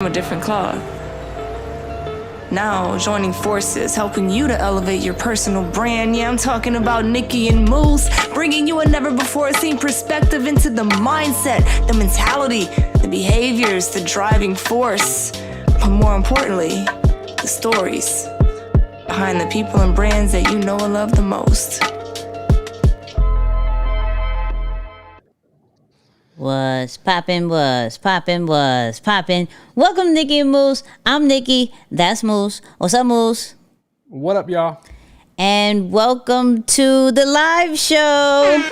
a different cloth. Now, joining forces, helping you to elevate your personal brand. Yeah, I'm talking about Nicky and Moose, bringing you a never-before-seen perspective into the mindset, the mentality, the behaviors, the driving force, but more importantly, the stories behind the people and brands that you know and love the most. Was poppin'. Welcome to Nicky and Moose. I'm Nicky. That's Moose. What's up, Moose? What up, y'all? And welcome to the live show.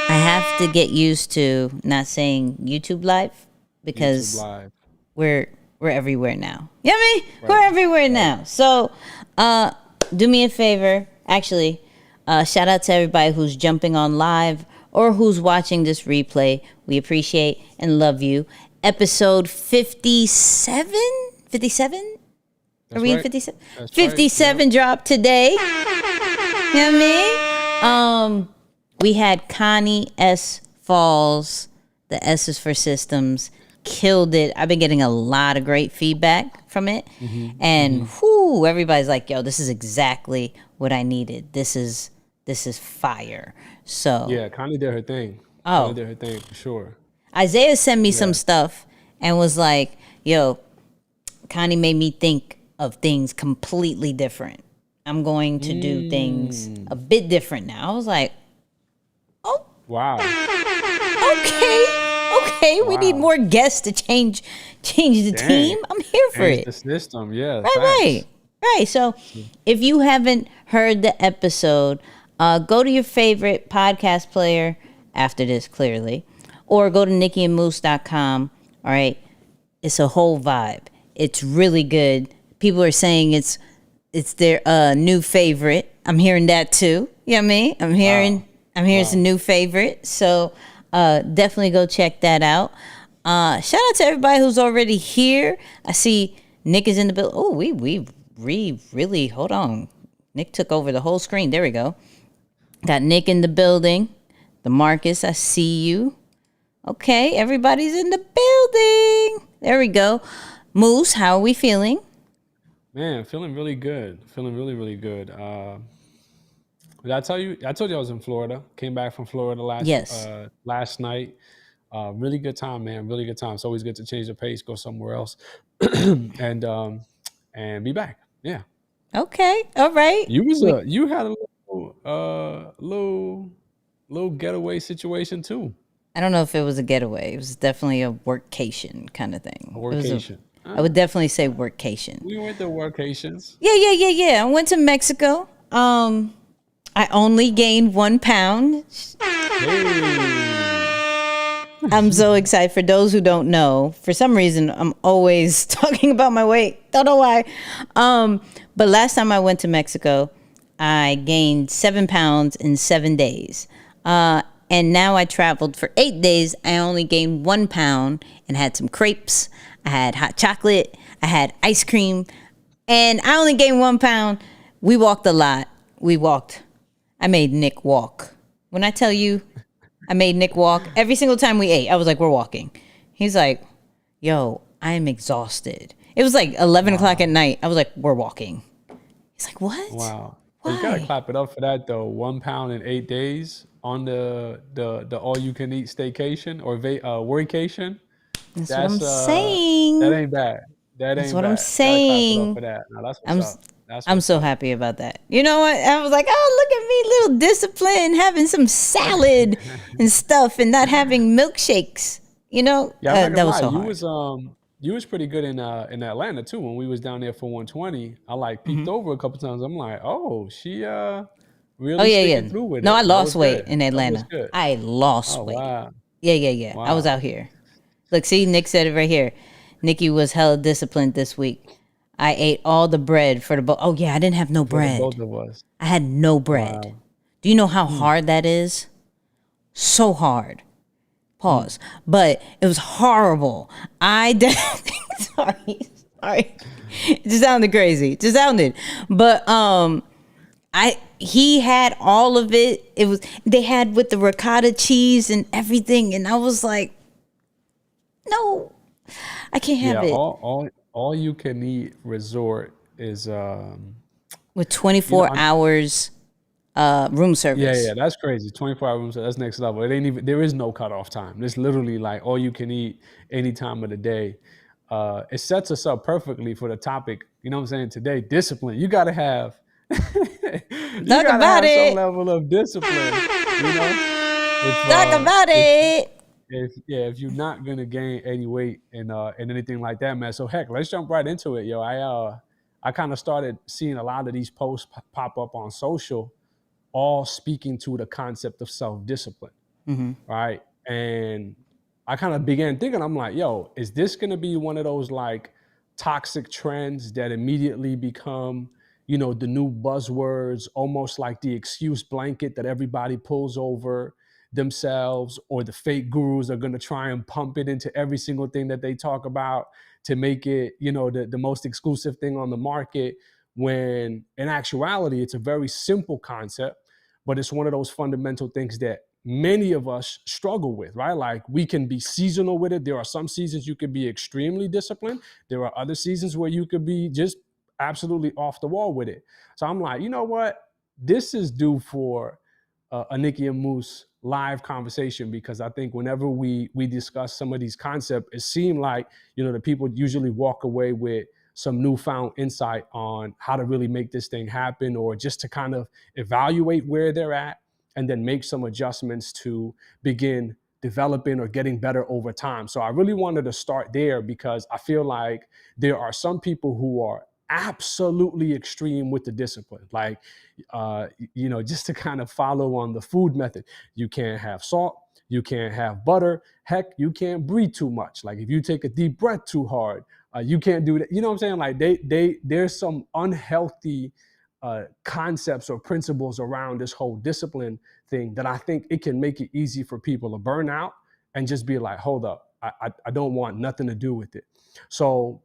I have to get used to not saying YouTube live because we're everywhere now. You know what I mean? Right. We're everywhere now. So do me a favor. Actually, shout out to everybody who's jumping on live or who's watching this replay. We appreciate and love you. Episode 57? 57? Are we in 57? 57 dropped today. You know what I mean? We had Connie S. Falls. The S is for systems. Killed it. I've been getting a lot of great feedback from it. And everybody's like, yo, this is exactly what I needed. This is fire. So yeah, Connie did her thing. Connie did her thing for sure. Isaiah sent me some stuff and was like, yo, Connie made me think of things completely different. I'm going to do things a bit different now. I was like, oh. Wow. Okay. We need more guests to change the team. I'm here for it. The system, yeah. Right. So if you haven't heard the episode, go to your favorite podcast player after this, clearly, or go to nickyandmoose.com. All right. It's a whole vibe. It's really good. People are saying it's their new favorite. I'm hearing that too. You know what I mean? I'm hearing it's a new favorite. So definitely go check that out. Shout out to everybody who's already here. I see Nick is in the building. Oh, we really, hold on. Nick took over the whole screen. There we go. Got Nick in the building. The Marcus, I see you. Okay, everybody's in the building. There we go. Moose, how are we feeling? Man, feeling really good. Feeling really, really good. Did I told you I was in Florida. Came back from Florida last night. Really good time, man. Really good time. It's always good to change the pace, go somewhere else, and be back. Yeah. Okay. All right. You had a little getaway situation too. I don't know if it was a getaway. It was definitely a workcation kind of thing. A workation. I would definitely say workation. We went to workations. Yeah. I went to Mexico. I only gained 1 pound. Hey. I'm so excited. For those who don't know, for some reason, I'm always talking about my weight. Don't know why. But last time I went to Mexico, I gained 7 pounds in 7 days. And now I traveled for 8 days. I only gained 1 pound and had some crepes. I had hot chocolate. I had ice cream. And I only gained 1 pound. We walked a lot. I made Nick walk. When I tell you I made Nick walk, every single time we ate, I was like, we're walking. He's like, yo, I am exhausted. It was like 11 o'clock at night. I was like, we're walking. He's like, what? Wow. Why? You gotta clap it up for that though. 1 pound in 8 days on the all you can eat staycation or workation. That's what I'm saying. That ain't bad. That's what I'm saying. For that. Now, that's what's up. I'm so happy about that. You know what? I was like, oh, look at me, little discipline, having some salad and stuff and not having milkshakes. You know, that was so hard. You was pretty good in Atlanta too. When we was down there for 120, I peeked over a couple times. I'm like, oh, she really sticking through with it. No, I lost weight in Atlanta. I lost weight. Wow. Yeah. Wow. I was out here. Look, see, Nick said it right here. Nicky was hella disciplined this week. I ate all the bread for the both. Oh yeah, I didn't have no bread. Both of us. I had no bread. Wow. Do you know how hard that is? So hard. Pause. But it was horrible. Sorry. It just sounded crazy. It just sounded. But he had all of it. They had with the ricotta cheese and everything, and I was like, no, I can't have Yeah, it. all you can eat resort is With you know, 24 hours room service. yeah, that's crazy. 24 hour rooms, that's next level. It ain't even, there is no cutoff time. It's literally like all you can eat any time of the day. It sets us up perfectly for the topic, you know what I'm saying, today, discipline. You gotta have you Talk gotta about have some it. level of discipline, you know? If Talk about it. if you're not gonna gain any weight and anything like that, man. So heck, let's jump right into it, yo. I kind of started seeing a lot of these posts pop up on social, all speaking to the concept of self-discipline, Mm-hmm. right? And I kind of began thinking, I'm like, yo, is this going to be one of those like toxic trends that immediately become, the new buzzwords, almost like the excuse blanket that everybody pulls over themselves, or the fake gurus are going to try and pump it into every single thing that they talk about to make it, the most exclusive thing on the market, when in actuality, it's a very simple concept, but it's one of those fundamental things that many of us struggle with, right? Like, we can be seasonal with it. There are some seasons you could be extremely disciplined. There are other seasons where you could be just absolutely off the wall with it. So I'm like, you know what? This is due for a Nicky and Moose live conversation, because I think whenever we discuss some of these concepts, it seemed like, the people usually walk away with some newfound insight on how to really make this thing happen, or just to kind of evaluate where they're at and then make some adjustments to begin developing or getting better over time. So I really wanted to start there, because I feel like there are some people who are absolutely extreme with the discipline. Like, just to kind of follow on the food method, you can't have salt, you can't have butter, heck, you can't breathe too much. Like, if you take a deep breath too hard, you can't do that. You know what I'm saying? Like, there's some unhealthy concepts or principles around this whole discipline thing that I think it can make it easy for people to burn out and just be like, hold up, I don't want nothing to do with it. So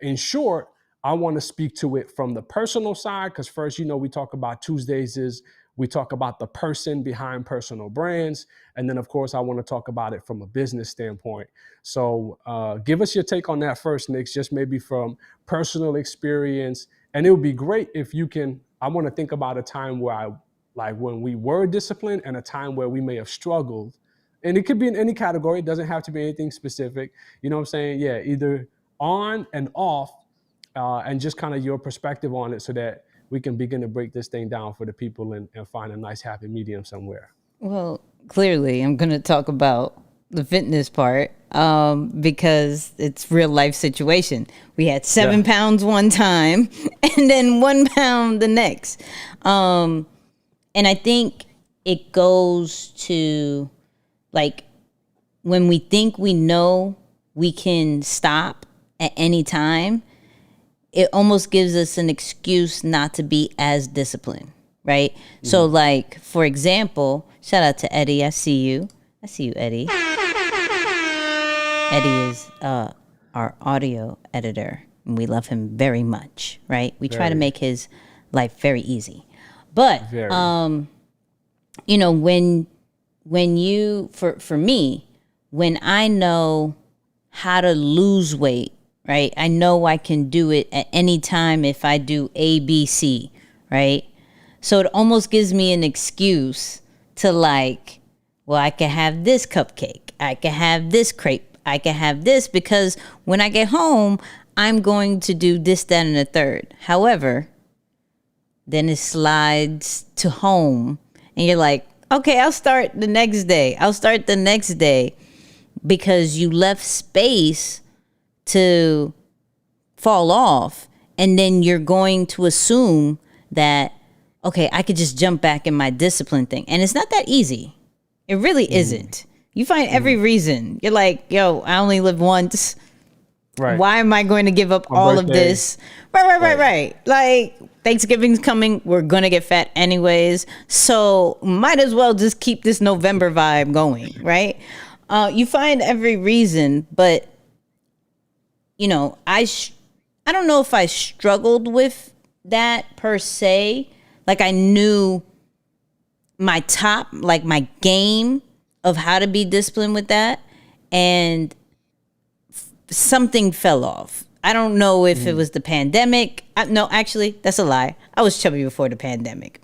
in short, I want to speak to it from the personal side, because first, we talk about Tuesdays is we talk about the person behind personal brands. And then, of course, I want to talk about it from a business standpoint. So give us your take on that first, Nick, just maybe from personal experience. And it would be great if you can, I want to think about a time where like when we were disciplined and a time where we may have struggled. And it could be in any category. It doesn't have to be anything specific. You know what I'm saying? Yeah, either on and off, and just kind of your perspective on it, so that we can begin to break this thing down for the people and find a nice happy medium somewhere. Well, clearly, I'm going to talk about the fitness part because it's real life situation. We had 7 pounds one time and then 1 pound the next. And I think it goes to, like, when we think we know we can stop at any time, it almost gives us an excuse not to be as disciplined, right? Mm-hmm. So, like, for example, shout out to Eddie. I see you, Eddie. Eddie is our audio editor, and we love him very much, right? We try to make his life very easy. But, when you, for me, when I know how to lose weight, right? I know I can do it at any time if I do A, B, C, right? So it almost gives me an excuse to, like, well, I can have this cupcake. I can have this crepe. I can have this, because when I get home, I'm going to do this, that, and the third. However, then it slides to home and you're like, okay, I'll start the next day. Because you left space to fall off, and then you're going to assume that, okay, I could just jump back in my discipline thing. And it's not that easy. It really isn't. You find every reason. You're like, yo, I only live once. Right. Why am I going to give up all of this? Right. Like, Thanksgiving's coming. We're going to get fat anyways. So might as well just keep this November vibe going, right? You find every reason, but I don't know if I struggled with that per se. Like, I knew my top, like my game of how to be disciplined with that. And something fell off. I don't know if it was the pandemic. No, actually, that's a lie. I was chubby before the pandemic.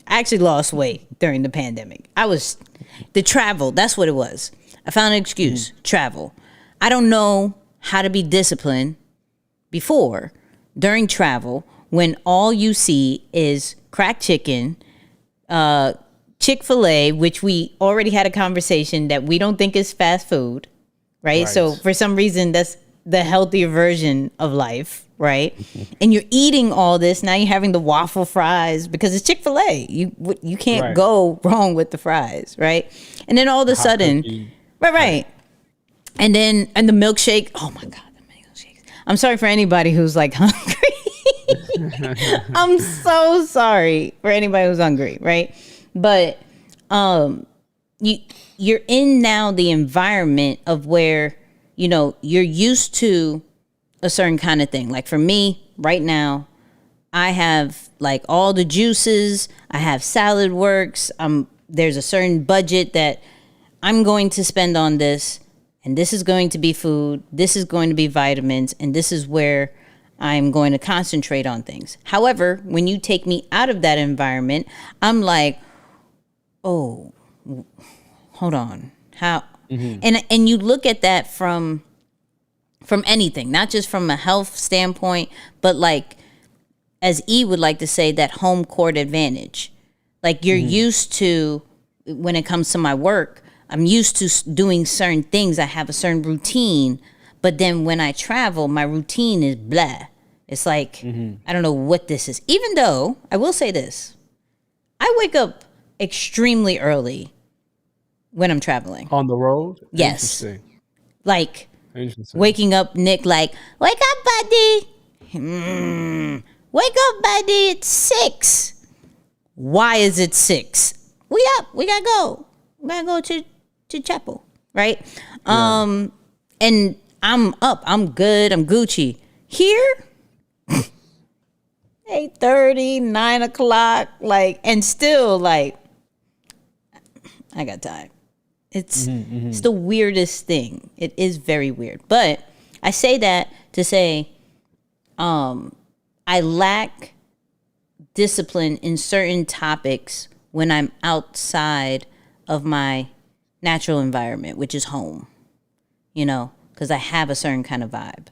I actually lost weight during the pandemic. The travel, that's what it was. I found an excuse, travel. I don't know how to be disciplined during travel, when all you see is cracked chicken, Chick-fil-A, which we already had a conversation that we don't think is fast food, right? So for some reason, that's the healthier version of life, right? And you're eating all this. Now you're having the waffle fries because it's Chick-fil-A. You can't go wrong with the fries, right? And then all of a sudden, right. And the milkshake. Oh my God, the milkshakes. I'm sorry for anybody who's like hungry. I'm so sorry for anybody who's hungry, right? But you're in now the environment of where, you're used to a certain kind of thing. Like for me right now, I have like all the juices. I have Salad Works. There's a certain budget that I'm going to spend on this, and this is going to be food. This is going to be vitamins, and this is where I'm going to concentrate on things. However, when you take me out of that environment, I'm like, oh, hold on. How? And you look at that from anything, not just from a health standpoint, but like, as E would like to say, that home court advantage. Like you're used to, when it comes to my work, I'm used to doing certain things. I have a certain routine, but then when I travel, my routine is blah. It's like, I don't know what this is. Even though, I will say this, I wake up extremely early when I'm traveling. On the road? Yes. Like, waking up, Nick, like, wake up, buddy. Wake up, buddy. It's 6. Why is it 6? We up. We gotta go. We gotta go to chapel, right? And I'm up. I'm good. I'm Gucci. Here, 8:30, 9 o'clock, like, and still like, I got time. It's the weirdest thing. It is very weird. But I say that to say, I lack discipline in certain topics when I'm outside of my natural environment, which is home, because I have a certain kind of vibe.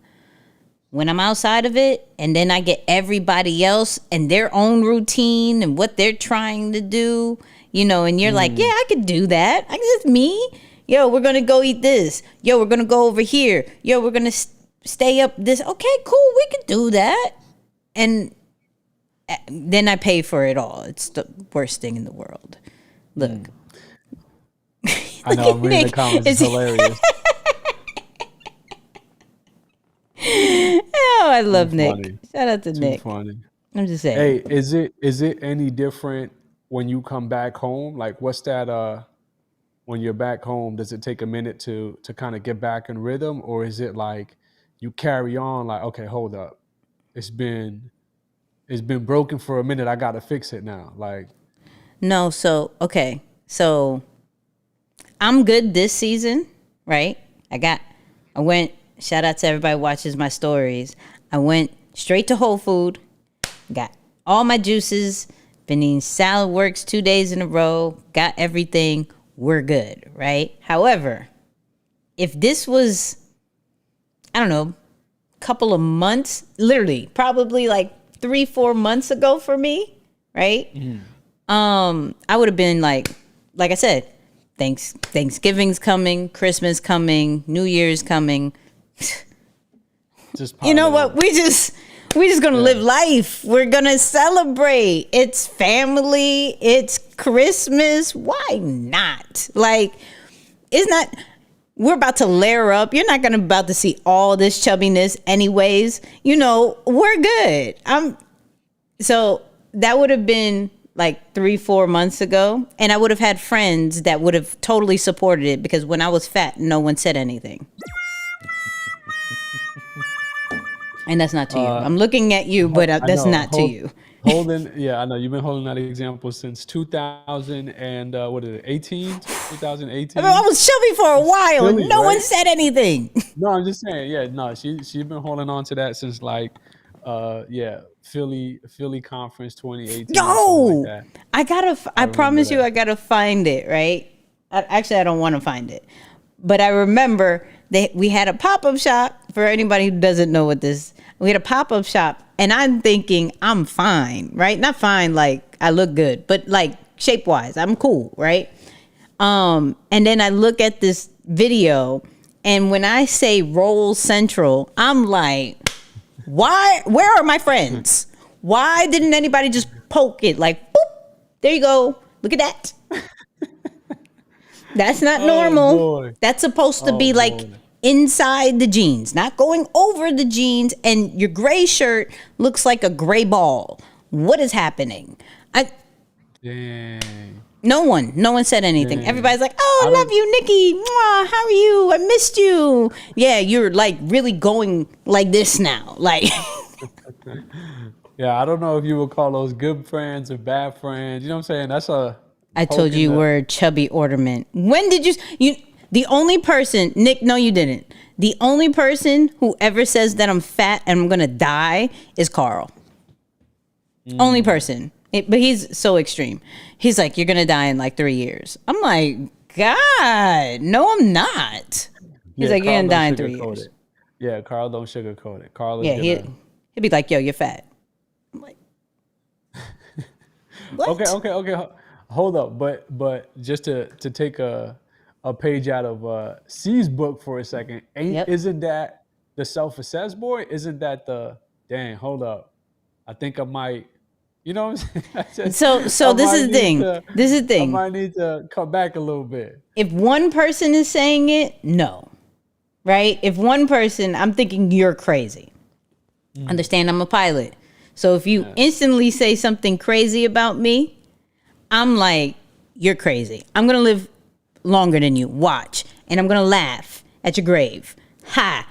When I'm outside of it, and then I get everybody else and their own routine and what they're trying to do, and you're like, yeah, I could do that. It's me. Yo, we're going to go eat this. Yo, we're going to go over here. Yo, we're going to stay up this. Okay, cool. We could do that. And then I pay for it all. It's the worst thing in the world. Look. I know, I'm reading the comments. It's hilarious. Oh, I love Nick. Funny. Shout out to Nick. Funny. I'm just saying. Hey, is it any different when you come back home? Like, what's that? When you're back home, does it take a minute to kind of get back in rhythm, or is it like you carry on? Like, okay, hold up, it's been broken for a minute. I got to fix it now. Like, no. So okay, so I'm good this season, right? I went. Shout out to everybody who watches my stories. I went straight to Whole Food, got all my juices, been eating Salad Works 2 days in a row, got everything. We're good, right? However, if this was, I don't know, a couple of months, literally, probably like 3-4 months ago for me, right? I would have been like I said, Thanksgiving's coming, Christmas coming, New Year's coming. You know what? We just gonna live life. We're gonna celebrate. It's family. It's Christmas. Why not? Like, it's not. We're about to layer up. You're not about to see all this chubbiness, anyways. We're good. So that would have been like 3-4 months ago, and I would have had friends that would have totally supported it, because when I was fat, no one said anything. And that's not to you. I'm looking at you, but that's not to you. I know you've been holding that example since 2000 and what is it, 18? 2018. I was chubby for a while, Philly, and no one right? said anything. No, I'm just saying. Yeah, no, she's been holding on to that since like, Philly Conference 2018 or something like Yo, that. I I remember promise you, that. I gotta find it, right? Actually, I don't want to find it. But I remember that we had a pop-up shop. For anybody who doesn't know what this, we had a pop-up shop, and I'm thinking I'm fine, right? Not fine, like I look good, but like shape-wise, I'm cool, right? And then I look at this video, and when I say Roll Central, I'm like, why? Where are my friends? Why didn't anybody just poke it? Like, boop, there you go. Look at that. That's not normal. Boy. That's supposed to be like inside the jeans, not going over the jeans. And your gray shirt looks like a gray ball. What is happening? Dang. No one said anything. Dang. Everybody's like, "Oh, I love you, Nicky. Mwah, how are you? I missed you." Yeah, you're like really going like this now. Like, Yeah, I don't know if you would call those good friends or bad friends. You know what I'm saying? I told you were a chubby ornament. When did you? The only person, Nick, no, you didn't. The only person who ever says that I'm fat and I'm gonna die is Carl. Only person. But he's so extreme. He's like, you're gonna die in like 3 years. I'm like, God, no, I'm not. He's like, you're gonna die in 3 years. Yeah, Carl don't sugarcoat it. Carl is Yeah, he'd be like, yo, you're fat. I'm like, what? Okay. Hold up, but just to take a page out of C's book for a second, isn't that the self-assessed boy? Isn't that the dang? Hold up, I think I might. You know what I'm saying? So this is the thing. This is the thing. I might need to come back a little bit. If one person is saying it, no. Right? If one person, I'm thinking you're crazy. Understand I'm a pilot. So if you instantly say something crazy about me, I'm like, you're crazy. I'm going to live longer than you. Watch. And I'm going to laugh at your grave. Ha.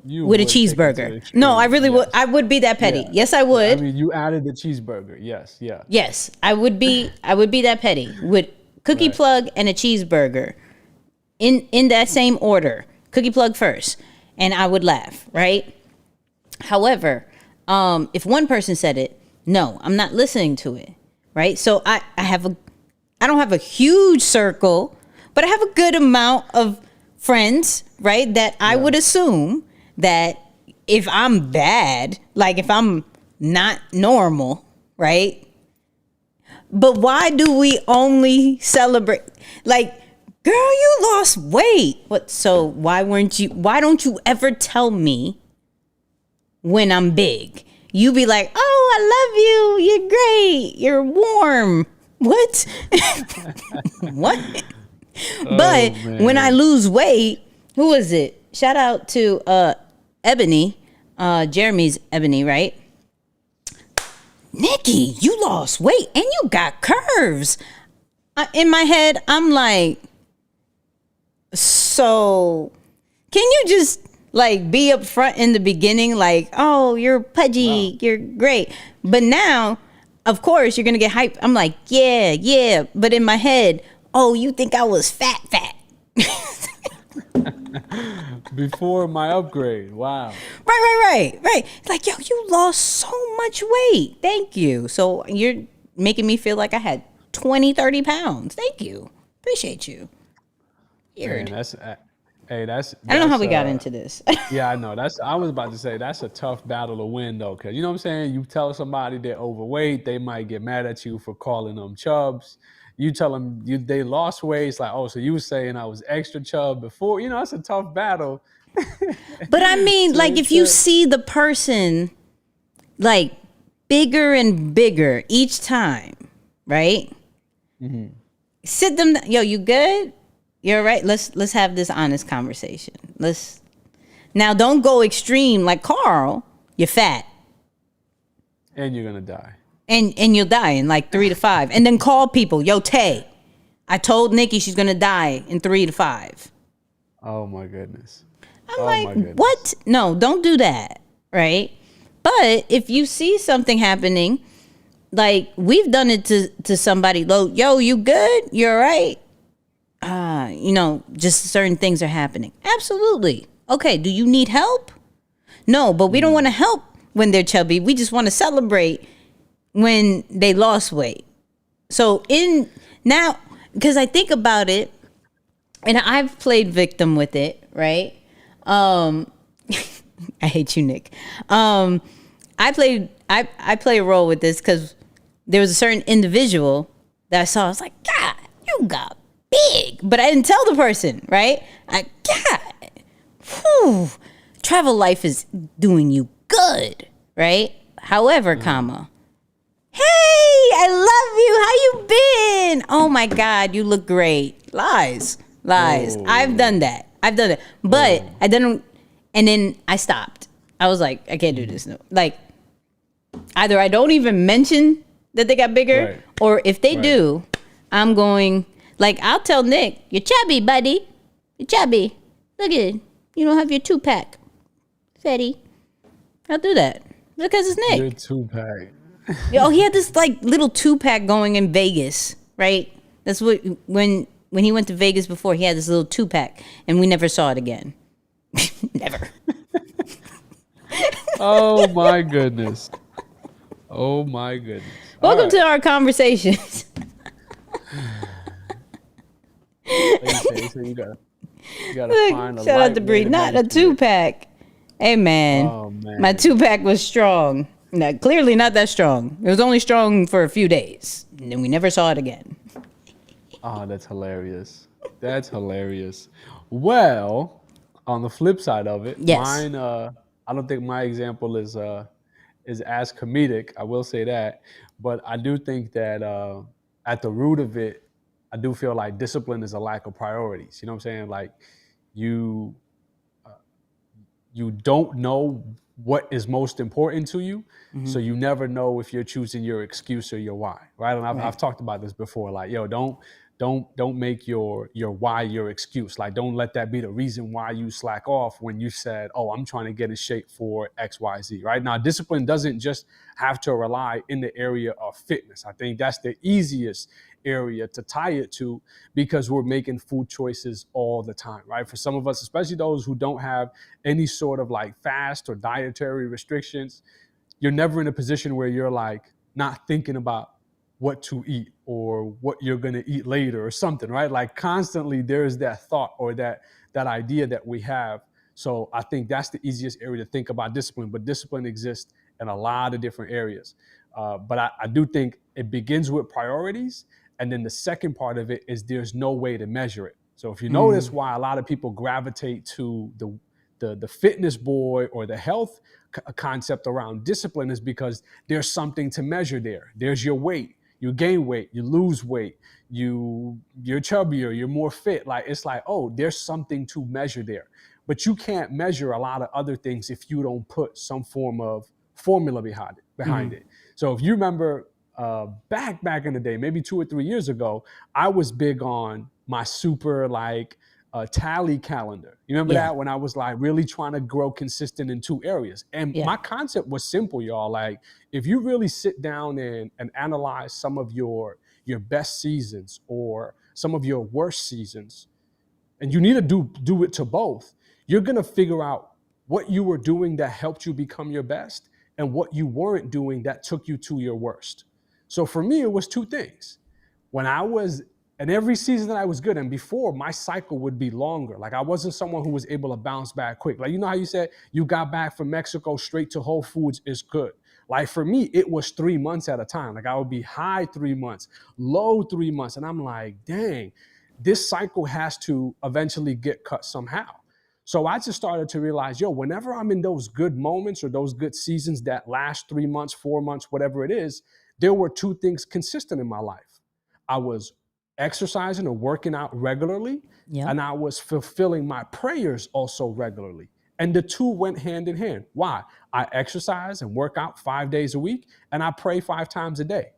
With a cheeseburger. No, I really would. I would be that petty. Yeah. Yes, I would. I mean, you added the cheeseburger. Yes. Yeah. Yes, I would be that petty with cookie plug and a cheeseburger in that same order. Cookie plug first. And I would laugh, right? However, if one person said it, no, I'm not listening to it. Right? So I don't have a huge circle, but I have a good amount of friends, right? That I would assume that if I'm bad, like if I'm not normal, right? But why do we only celebrate? Like, girl, you lost weight. What? So why don't you ever tell me when I'm big? You be like, oh, I love you. You're great. You're warm. What? What? But when I lose weight, who is it? Shout out to Ebony, Jeremy's Ebony, right? Nicky, you lost weight and you got curves. In my head, I'm like, so can you just like be up front in the beginning? Like, oh, you're pudgy, you're great. But now, of course, you're going to get hyped. I'm like, yeah. But in my head, oh, you think I was fat. Before my upgrade. Wow. Right. It's like, yo, you lost so much weight. Thank you. So you're making me feel like I had 20, 30 pounds. Thank you. Appreciate you. Weird. Man, I don't know how we got into this. Yeah, I know. I was about to say that's a tough battle to win though, because you know what I'm saying? You tell somebody they're overweight, they might get mad at you for calling them chubs. You tell them they lost weight, it's like, oh, so you were saying I was extra chub before. You know, it's a tough battle. But I mean, like if you see the person like bigger and bigger each time, right? Mm-hmm. Sit them, yo, you good? You're right. Let's have this honest conversation. Now don't go extreme like Carl. You're fat. And you're gonna die. And you'll die in like 3 to 5. And then call people, yo, Tay, I told Nicky she's gonna die in 3 to 5. Oh my goodness. I'm like, what? No, don't do that. Right? But if you see something happening, like we've done it to somebody, yo, you good? You all right? just certain things are happening. Absolutely. Okay, do you need help? No, but we don't want to help when they're chubby. We just want to celebrate when they lost weight. So because I think about it, and I've played victim with it, right? I hate you, Nick. I play a role with this because there was a certain individual that I saw. I was like, God, you got big, but I didn't tell the person, right? Travel life is doing you good, right? However, hey, I love you. How you been? Oh my God, you look great. Lies. Oh. I've done that. But I didn't, and then I stopped. I was like, I can't do this. No. Like, either I don't even mention that they got bigger, or if they do, I'm going, like, I'll tell Nick, you're chubby, buddy. You're chubby. Look at it. You don't have your 2-pack. Fatty. I'll do that. Because it's Nick. Your 2-pack. Oh, he had this like little 2-pack going in Vegas, right? That's what when he went to Vegas before, he had this little 2-pack, and we never saw it again. Never. Oh my goodness. Oh my goodness. Welcome to our conversations. You gotta find a shout out to Bree. Not a 2-pack. Hey man. Oh, man. My 2-pack was strong. No, clearly not that strong. It was only strong for a few days, and then we never saw it again. Oh, that's hilarious. That's hilarious. Well, on the flip side of it, mine. I don't think my example is as comedic. I will say that, but I do think that at the root of it, I do feel like discipline is a lack of priorities. You know what I'm saying? Like you don't know what is most important to you. So you never know if you're choosing your excuse or your why, right? And I've talked about this before. Like, yo, don't make your why your excuse. Like, don't let that be the reason why you slack off when you said, oh, I'm trying to get in shape for X, Y, Z, right? Now, discipline doesn't just have to rely in the area of fitness. I think that's the easiest area to tie it to because we're making food choices all the time, right? For some of us, especially those who don't have any sort of like fast or dietary restrictions, you're never in a position where you're like not thinking about what to eat or what you're going to eat later or something, right? Like constantly there's that thought or that idea that we have. So I think that's the easiest area to think about discipline, but discipline exists in a lot of different areas. But I do think it begins with priorities. And then the second part of it is there's no way to measure it. So if you notice why a lot of people gravitate to the fitness boy or the health concept around discipline is because there's something to measure there. There's your weight. You gain weight, you lose weight, you're chubbier, you're more fit. Like it's like, oh, there's something to measure there. But you can't measure a lot of other things if you don't put some form of formula behind it. So if you remember back in the day, maybe 2 or 3 years ago, I was big on my super like tally calendar. You remember that when I was like really trying to grow consistent in 2 areas. And my concept was simple, y'all. Like if you really sit down and analyze some of your best seasons or some of your worst seasons, and you need to do it to both, you're going to figure out what you were doing that helped you become your best and what you weren't doing that took you to your worst. So for me, it was 2 things. When I was, and every season that I was good, and before my cycle would be longer. Like I wasn't someone who was able to bounce back quick. Like, you know how you said you got back from Mexico straight to Whole Foods is good. Like for me, it was 3 months at a time. Like I would be high 3 months, low 3 months. And I'm like, dang, this cycle has to eventually get cut somehow. So I just started to realize, yo, whenever I'm in those good moments or those good seasons that last 3 months, 4 months, whatever it is, there were 2 things consistent in my life. I was exercising or working out regularly, and I was fulfilling my prayers also regularly. And the 2 went hand in hand. Why? I exercise and work out 5 days a week, and I pray 5 times a day.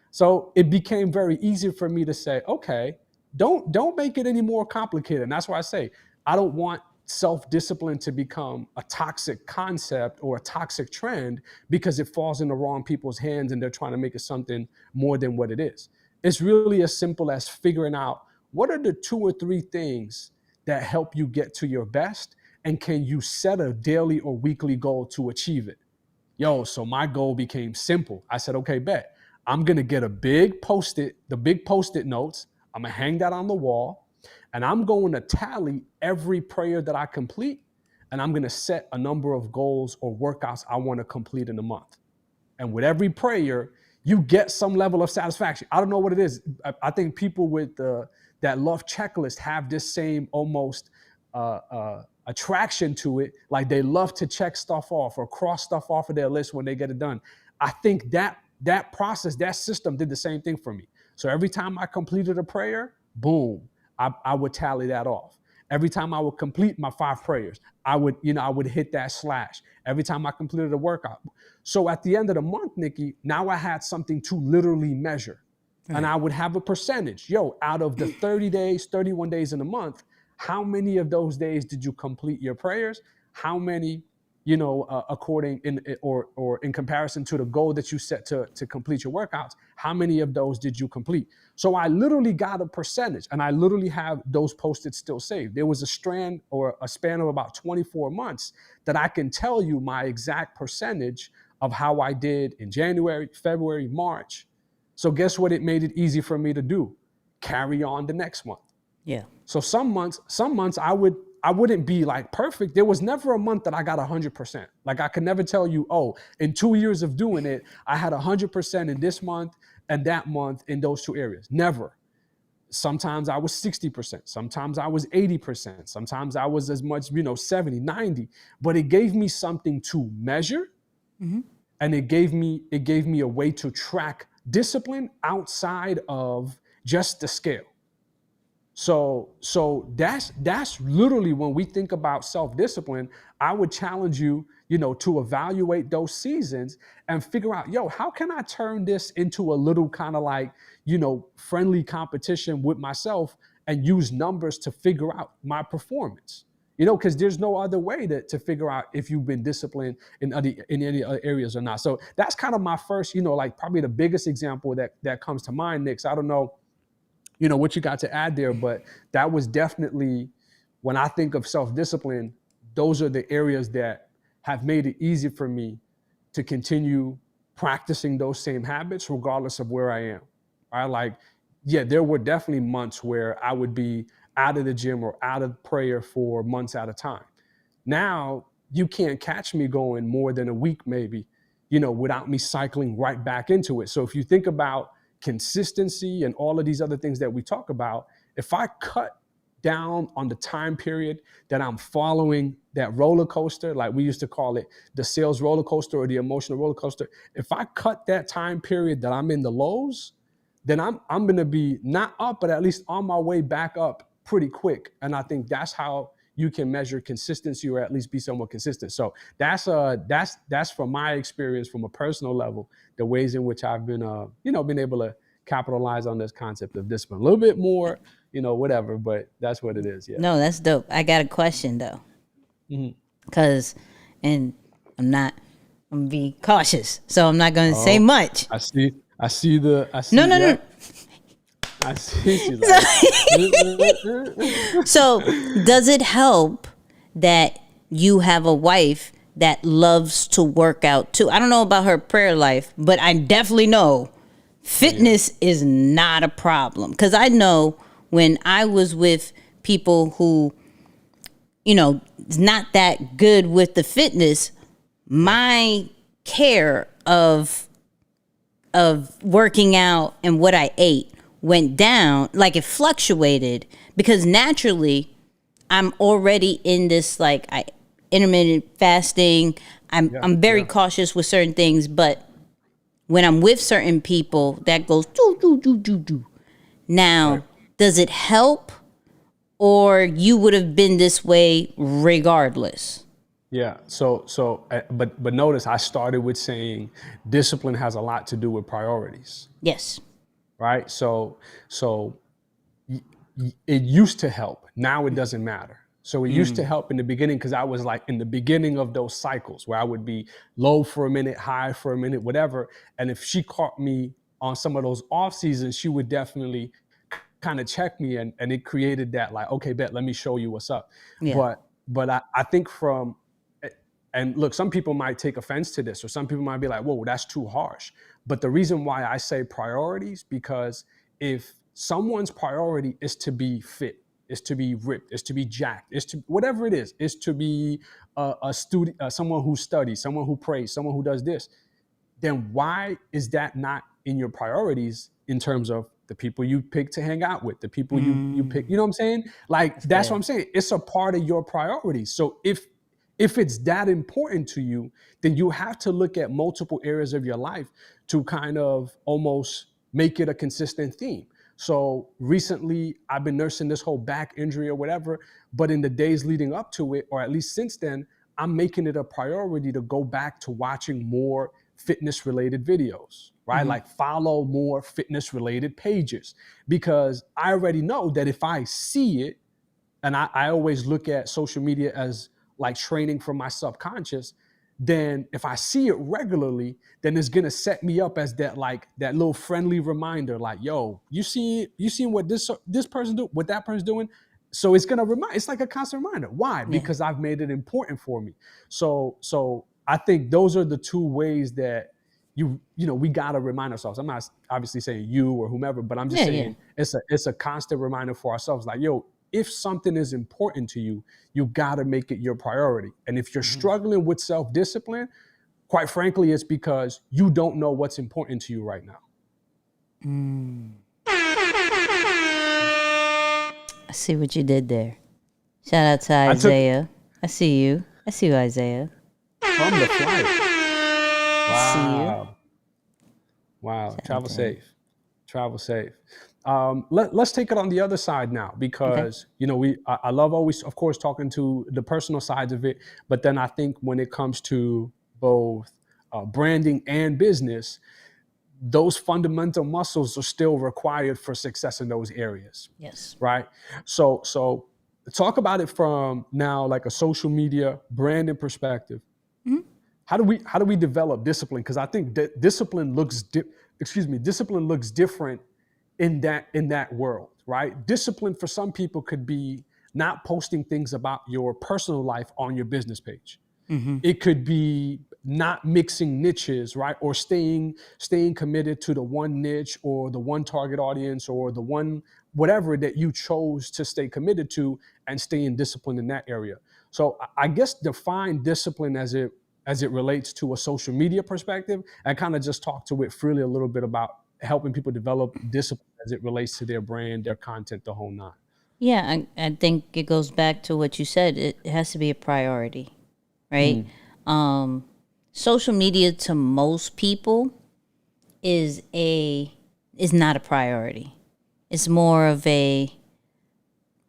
So it became very easy for me to say, okay, don't make it any more complicated. And that's why I say, I don't want self-discipline to become a toxic concept or a toxic trend because it falls in the wrong people's hands and they're trying to make it something more than what it is. It's really as simple as figuring out what are the 2 or 3 things that help you get to your best? And can you set a daily or weekly goal to achieve it? Yo, so my goal became simple. I said, okay, bet. I'm going to get the big Post-it notes. I'm going to hang that on the wall, and I'm going to tally every prayer that I complete, and I'm going to set a number of goals or workouts I want to complete in a month. And with every prayer, you get some level of satisfaction. I don't know what it is. I think people with that love checklist have this same almost attraction to it. Like they love to check stuff off or cross stuff off of their list when they get it done. I think that process, that system did the same thing for me. So every time I completed a prayer, boom, I would tally that off. Every time I would complete my 5 prayers, I would hit that slash. Every time I completed a workout. So at the end of the month, Nicky, now I had something to literally measure. Right. And I would have a percentage. Yo, out of the 30 days, 31 days in a month, how many of those days did you complete your prayers? How many, according in comparison to the goal that you set to complete your workouts, how many of those did you complete? So I literally got a percentage, and I literally have those Post-its still saved. There was a strand or a span of about 24 months that I can tell you my exact percentage of how I did in January, February, March. So guess what? It made it easy for me to do. Carry on the next month. Yeah. So some months I wouldn't be like perfect. There was never a month that I got 100%. Like I could never tell you, oh, in 2 years of doing it, I had 100% in this month and that month in those 2 areas. Never. Sometimes I was 60%. Sometimes I was 80%. Sometimes I was as much, 70, 90. But it gave me something to measure. Mm-hmm. And it gave me a way to track discipline outside of just the scale. So that's literally when we think about self-discipline, I would challenge you, to evaluate those seasons and figure out, how can I turn this into a little kind of like, friendly competition with myself and use numbers to figure out my performance, because there's no other way to figure out if you've been disciplined in any other areas or not. So that's kind of my first, like probably the biggest example that comes to mind, Nick. So I don't know, what you got to add there, but that was definitely, when I think of self-discipline, those are the areas that have made it easy for me to continue practicing those same habits regardless of where I am. There were definitely months where I would be out of the gym or out of prayer for months at a time. Now you can't catch me going more than a week maybe, without me cycling right back into it. So if you think about consistency and all of these other things that we talk about, if I cut down on the time period that I'm following that roller coaster, like we used to call it the sales roller coaster or the emotional roller coaster, if I cut that time period that I'm in the lows, then I'm going to be not up, but at least on my way back up pretty quick. And I think that's how you can measure consistency, or at least be somewhat consistent. So that's from my experience, from a personal level, the ways in which I've been, been able to capitalize on this concept of discipline. A little bit more, whatever, but that's what it is. Yeah. No, that's dope. I got a question though, because, and I'm going to be cautious, so I'm not going to say much. I see. No. I see. So does it help that you have a wife that loves to work out too? I don't know about her prayer life, but I definitely know fitness is not a problem. Because I know when I was with people who, is not that good with the fitness, my care of working out and what I ate went down. Like it fluctuated, because naturally I'm already in this intermittent fasting. I'm very cautious with certain things, but when I'm with certain people, that goes do. Now, does it help, or you would have been this way regardless? Yeah. But notice I started with saying discipline has a lot to do with priorities. Yes. Right. So it used to help. Now it doesn't matter. So it used to help in the beginning, because I was like in the beginning of those cycles where I would be low for a minute, high for a minute, whatever. And if she caught me on some of those off seasons, she would definitely kind of checked me, and it created that like, okay, bet, let me show you what's up. Yeah. But I think and look, some people might take offense to this, or some people might be like, whoa, that's too harsh. But the reason why I say priorities, because if someone's priority is to be fit, is to be ripped, is to be jacked, is to whatever it is to be a student, someone who studies, someone who prays, someone who does this, then why is that not in your priorities in terms of the people you pick to hang out with, the people you pick, you know what I'm saying? Like, that's what I'm saying. It's a part of your priorities. So if it's that important to you, then you have to look at multiple areas of your life to kind of almost make it a consistent theme. So recently I've been nursing this whole back injury or whatever, but in the days leading up to it, or at least since then, I'm making it a priority to go back to watching more fitness related videos, right? Like follow more fitness related pages, because I already know that if I see it, and I always look at social media as like training for my subconscious, then if I see it regularly, then it's gonna set me up as that little friendly reminder, like, yo, you seen what this person do, what that person's doing. So it's gonna it's like a constant reminder. Why? Because I've made it important for me. So I think those are the two ways that we gotta remind ourselves. I'm not obviously saying you or whomever, but I'm just saying it's a constant reminder for ourselves, like, yo, if something is important to you, you got to make it your priority. And if you're struggling with self-discipline, quite frankly, it's because you don't know what's important to you right now. I see what you did there. Shout out to Isaiah. I see you, Isaiah. From the flight. I see you. Wow. Travel safe. Travel safe. Let's take it on the other side now, because I love always, of course, talking to the personal sides of it, but then I think when it comes to both branding and business, those fundamental muscles are still required for success in those areas. Yes. Right. So talk about it from now, like a social media branding perspective. How do we develop discipline? Because I think that discipline looks different in that world, right? Discipline for some people could be not posting things about your personal life on your business page. It could be not mixing niches, right? Or staying committed to the one niche or the one target audience or the one whatever that you chose to stay committed to, and staying disciplined in that area. So I guess define discipline as it relates to a social media perspective, and kind of just talk to it freely a little bit about helping people develop discipline as it relates to their brand, their content, the whole nine. Yeah, I think it goes back to what you said. It has to be a priority, right? Social media to most people is not a priority. It's more of a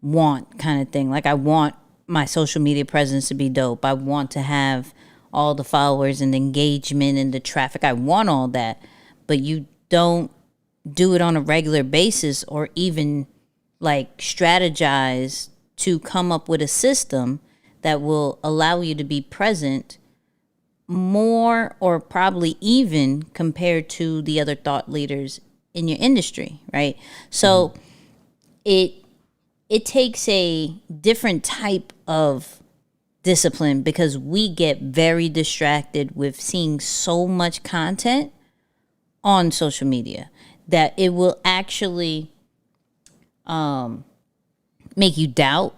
want kind of thing. Like, I want my social media presence to be dope. I want to have all the followers and the engagement and the traffic. I want all that, but you don't do it on a regular basis, or even like strategize to come up with a system that will allow you to be present more, or probably even compared to the other thought leaders in your industry, right? So it takes a different type of discipline, because we get very distracted with seeing so much content on social media that it will actually make you doubt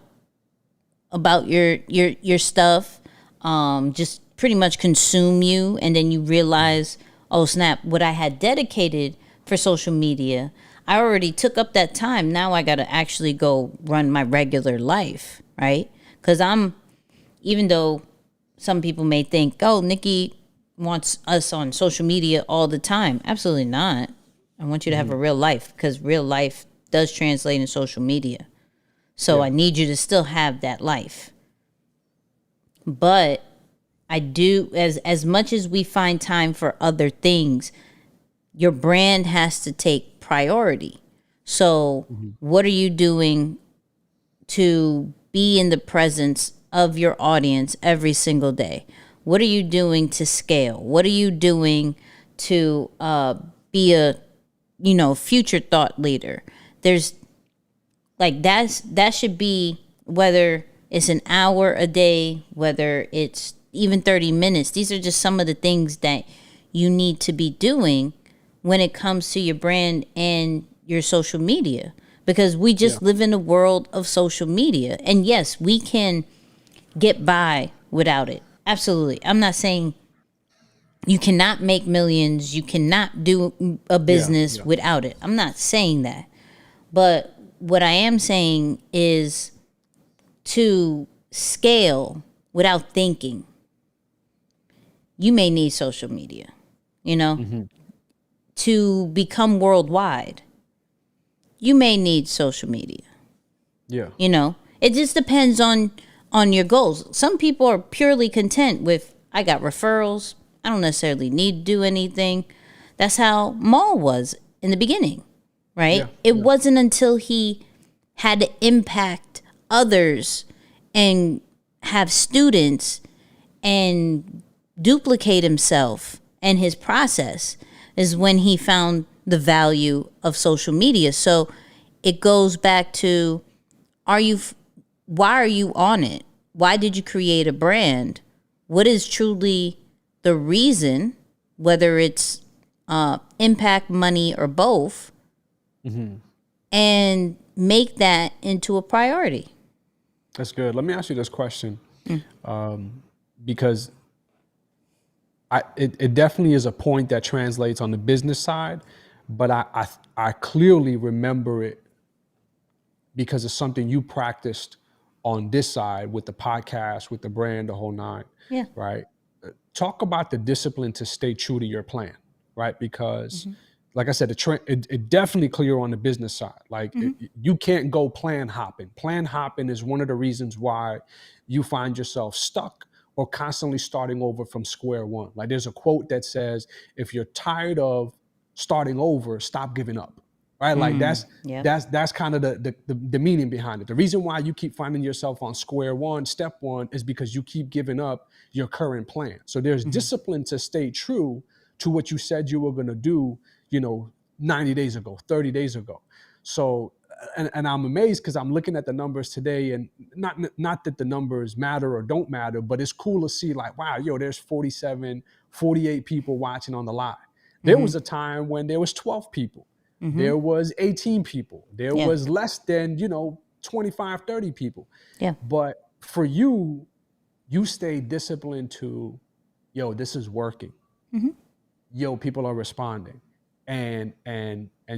about your stuff, just pretty much consume you, and then you realize, oh snap, what I had dedicated for social media, I already took up that time. Now I got to actually go run my regular life, right? Because even though some people may think, oh, Nicky wants us on social media all the time. Absolutely not. I want you to have a real life, because real life does translate in social media. So I need you to still have that life. But I do, as much as we find time for other things, your brand has to take priority. So what are you doing to be in the presence of your audience every single day? What are you doing to scale? What are you doing to be a future thought leader? There's like that should be, whether it's an hour a day, whether it's even 30 minutes. These are just some of the things that you need to be doing when it comes to your brand and your social media, because we just live in a world of social media. And yes, we can get by without it. Absolutely. I'm not saying you cannot make millions, you cannot do a business without it. I'm not saying that. But what I am saying is to scale without thinking. You may need social media, to become worldwide. You may need social media. Yeah. It just depends on your goals. Some people are purely content with, I got referrals, I don't necessarily need to do anything. That's how Maul was in the beginning, right? It wasn't until he had to impact others and have students and duplicate himself and his process is when he found the value of social media. So it goes back to, why are you on it? Why did you create a brand? What is truly the reason, whether it's impact, money, or both, and make that into a priority. That's good. Let me ask you this question, because it definitely is a point that translates on the business side, but I clearly remember it because it's something you practiced on this side with the podcast, with the brand, the whole nine. Yeah. Right. Talk about the discipline to stay true to your plan, right? Because like I said, it definitely clear on the business side. Like you can't go plan hopping. Plan hopping is one of the reasons why you find yourself stuck or constantly starting over from square one. Like there's a quote that says, if you're tired of starting over, stop giving up. Right? Like that's kind of the meaning behind it. The reason why you keep finding yourself on square one, step one, is because you keep giving up your current plan. So there's discipline to stay true to what you said you were going to do, 90 days ago, 30 days ago. So, and I'm amazed because I'm looking at the numbers today, and not that the numbers matter or don't matter, but it's cool to see like, wow, there's 47, 48 people watching on the live. There was a time when there was 12 people. There was 18 people. There was less than, 25, 30 people. Yeah. But for you, you stayed disciplined to, this is working. People are responding. And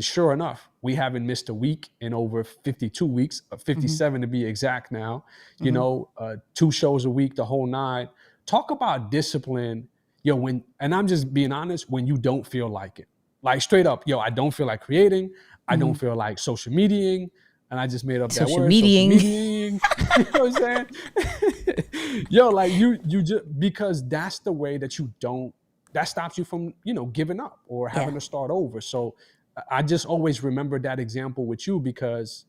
sure enough, we haven't missed a week in over 52 weeks, 57 to be exact now, 2 shows a week, the whole nine. Talk about discipline, and I'm just being honest, when you don't feel like it. Like straight up, I don't feel like creating. I don't feel like social mediating. And I just made up that word. Social mediating. You know what I'm saying? Like you just, because that's the way that that stops you from, giving up or having to start over. So I just always remember that example with you, because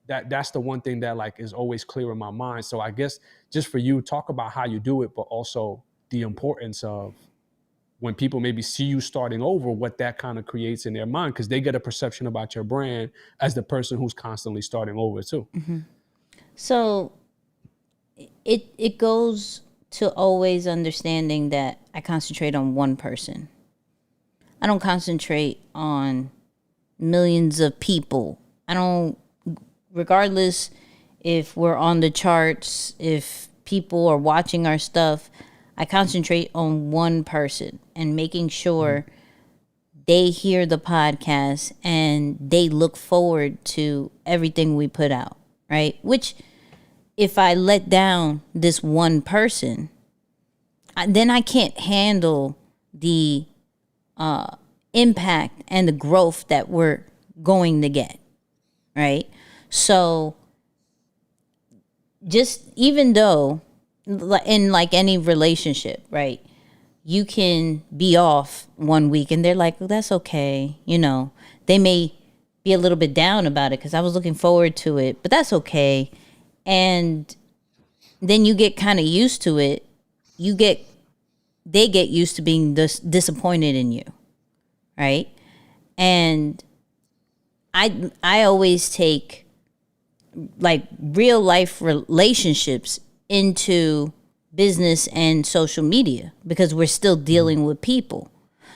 that's the one thing that like is always clear in my mind. So I guess just for you, talk about how you do it, but also the importance of when people maybe see you starting over, what that kind of creates in their mind, because they get a perception about your brand as the person who's constantly starting over too. So it goes to always understanding that I concentrate on one person. I don't concentrate on millions of people. I don't, regardless if we're on the charts, if people are watching our stuff, I concentrate on one person and making sure they hear the podcast and they look forward to everything we put out, right? Which, if I let down this one person, then I can't handle the impact and the growth that we're going to get, right? So just even though, in like any relationship, right, you can be off one week and they're like, well, that's okay. They may be a little bit down about it because I was looking forward to it, but that's okay. And then you get kind of used to it. They get used to being disappointed in you, right? And I always take like real life relationships into business and social media because we're still dealing with people.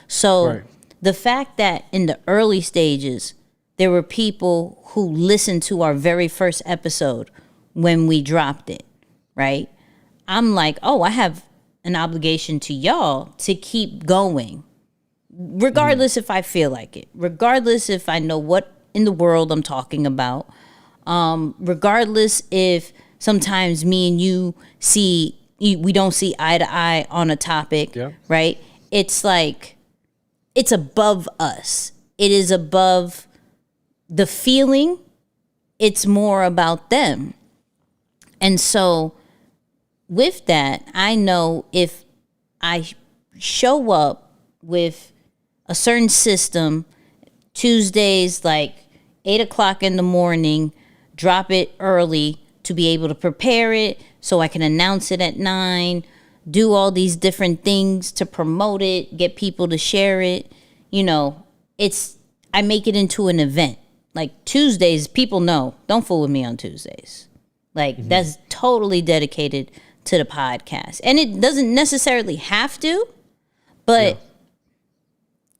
So the fact that in the early stages, there were people who listened to our very first episode when we dropped it, right? I'm like, oh, I have an obligation to y'all to keep going, regardless if I feel like it, regardless if I know what in the world I'm talking about, regardless if sometimes me and you we don't see eye to eye on a topic, right? It's like, it's above us. It is above the feeling. It's more about them. And so with that, I know if I show up with a certain system, Tuesdays, like 8 o'clock in the morning, drop it early to be able to prepare it so I can announce it at 9, do all these different things to promote it, get people to share it. You know, I make it into an event. Like Tuesdays, people know, don't fool with me on Tuesdays. Like that's totally dedicated to the podcast. And it doesn't necessarily have to, but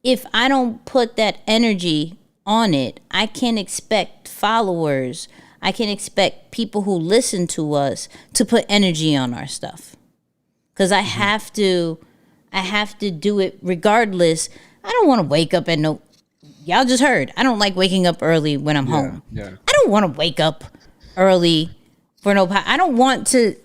if I don't put that energy on it, I can't expect followers. I can expect people who listen to us to put energy on our stuff. Because I have to do it regardless. I don't want to wake up at y'all just heard, I don't like waking up early when I'm home. I don't want to wake up early for I don't want to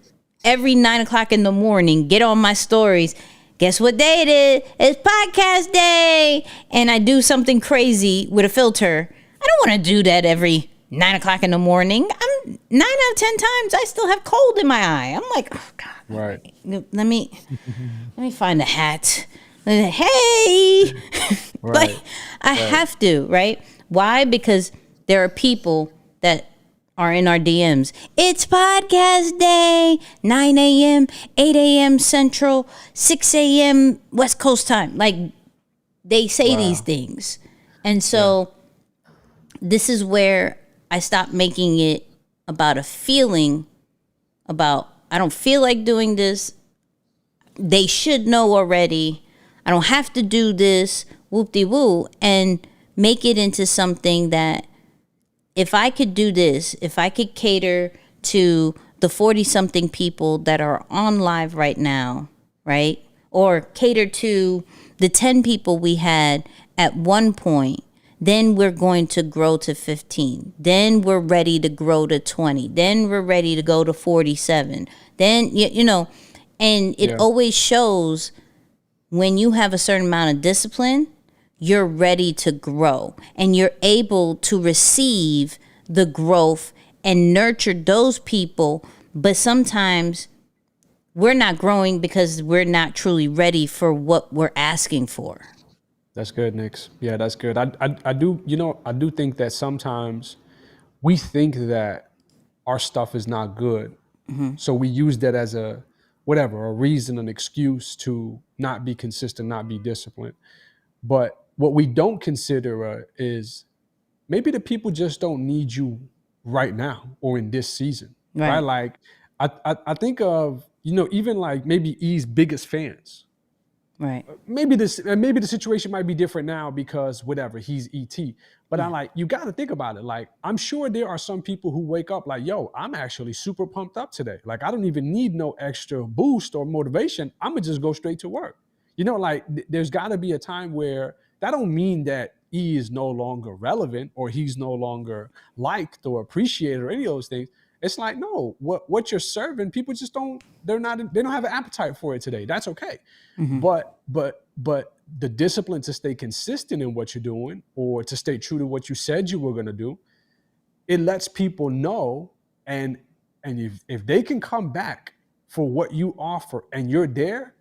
every 9 o'clock in the morning get on my stories. Guess what day it is? It's podcast day. And I do something crazy with a filter. I don't want to do that every 9 o'clock in the morning. 9 out of 10 times I still have cold in my eye. I'm like, oh God. Right. Let me find a hat. Hey. Right. Like I have to, right? Why? Because there are people that are in our DMs. It's podcast day, 9 a.m., 8 a.m. Central, 6 a.m. West Coast time. Like they say these things. And so this is where I stopped making it about a feeling about, I don't feel like doing this. They should know already. I don't have to do this, whoop-de-woo, and make it into something that if I could do this, if I could cater to the 40-something people that are on live right now, right? Or cater to the 10 people we had at one point, then we're going to grow to 15. Then we're ready to grow to 20. Then we're ready to go to 47. Then, you know, and it always shows when you have a certain amount of discipline, you're ready to grow and you're able to receive the growth and nurture those people. But sometimes we're not growing because we're not truly ready for what we're asking for. That's good, Nix. Yeah, that's good. I do think that sometimes we think that our stuff is not good. So we use that as a reason, an excuse to not be consistent, not be disciplined. But what we don't consider is maybe the people just don't need you right now or in this season, right? Like I think of, even like maybe E's biggest fans. Right. Maybe the situation might be different now because whatever, he's ET. But I'm like, you got to think about it. Like, I'm sure there are some people who wake up like, yo, I'm actually super pumped up today. Like, I don't even need no extra boost or motivation. I'm gonna just go straight to work. Like there's got to be a time where that don't mean that E is no longer relevant or he's no longer liked or appreciated or any of those things. It's like, no, what you're serving, people just they don't have an appetite for it today. That's okay. But the discipline to stay consistent in what you're doing or to stay true to what you said you were going to do, it lets people know. And if they can come back for what you offer and you're there,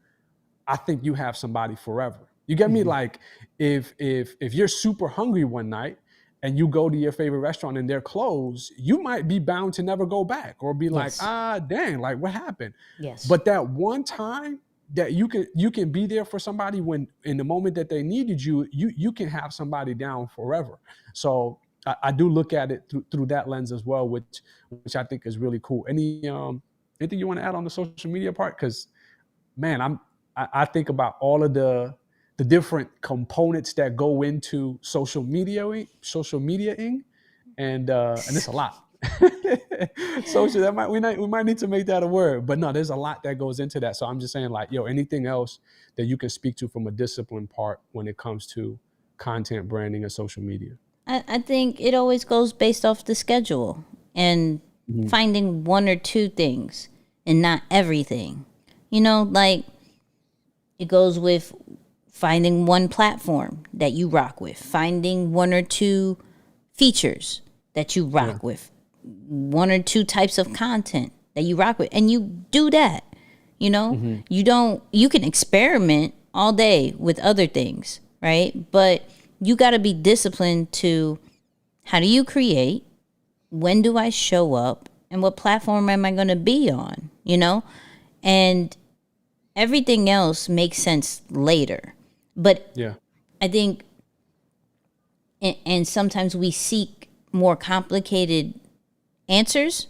I think you have somebody forever. You get me? Like if you're super hungry one night and you go to your favorite restaurant and they're closed, you might be bound to never go back or be like, dang, like what happened? Yes. But that one time that you can be there for somebody when in the moment that they needed you, you can have somebody down forever. So I do look at it through that lens as well, which I think is really cool. Anything you want to add on the social media part? Because man, I think about all of the different components that go into social mediaing, and it's a lot. Social, we might need to make that a word, but no, there's a lot that goes into that. So I'm just saying, like, yo, anything else that you can speak to from a discipline part when it comes to content branding and social media? I think it always goes based off the schedule and finding one or two things and not everything. You know, like it goes with finding one platform that you rock with, finding one or two features that you rock with, one or two types of content that you rock with, and you do that. You know, you can experiment all day with other things, right? But you got to be disciplined to how do you create, when do I show up, and what platform am I going to be on, you know? And everything else makes sense later. But I think, and sometimes we seek more complicated answers,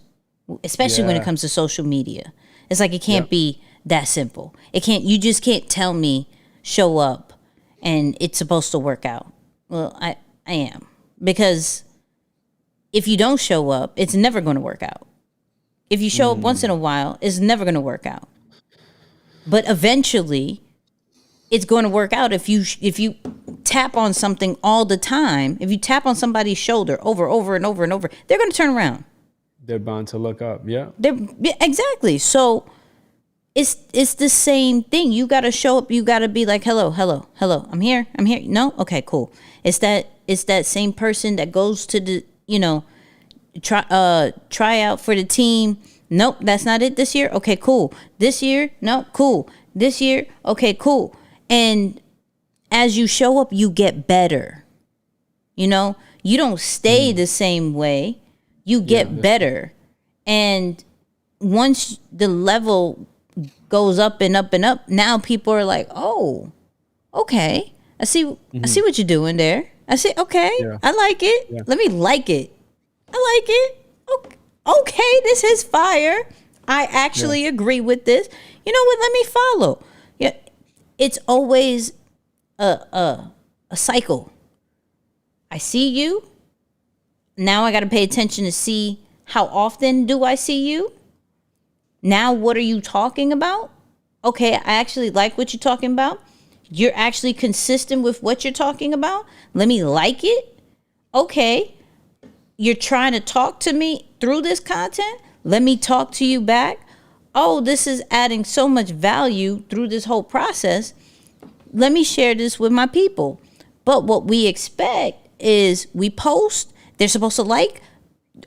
especially when it comes to social media. It's like it can't be that simple. You just can't tell me show up and it's supposed to work out. Well, I am. Because if you don't show up, it's never going to work out. If you show up once in a while, it's never going to work out. But eventually, it's going to work out if you tap on something all the time. If you tap on somebody's shoulder over and over and over, they're going to turn around. They're bound to look up. Yeah. Exactly. So it's the same thing. You got to show up. You got to be like, hello. I'm here. No? Okay, cool. It's that same person that goes to the, try out for the team. Nope, that's not it this year. Okay, cool. This year, no, cool. This year, okay, cool. And as you show up, you get better. You don't stay the same way. You get better. And once the level goes up and up and up, now people are like, oh, okay. I see what you're doing there. I say, okay, I like it. Yeah. Let me like it. I like it. Okay, this is fire. I actually agree with this. You know what? Let me follow. Yeah, it's always a cycle. I see you. Now I got to pay attention to see how often do I see you. Now, what are you talking about? Okay, I actually like what you're talking about. You're actually consistent with what you're talking about. Let me like it. Okay. You're trying to talk to me through this content. Let me talk to you back. Oh, this is adding so much value through this whole process. Let me share this with my people. But what we expect is we post. They're supposed to like,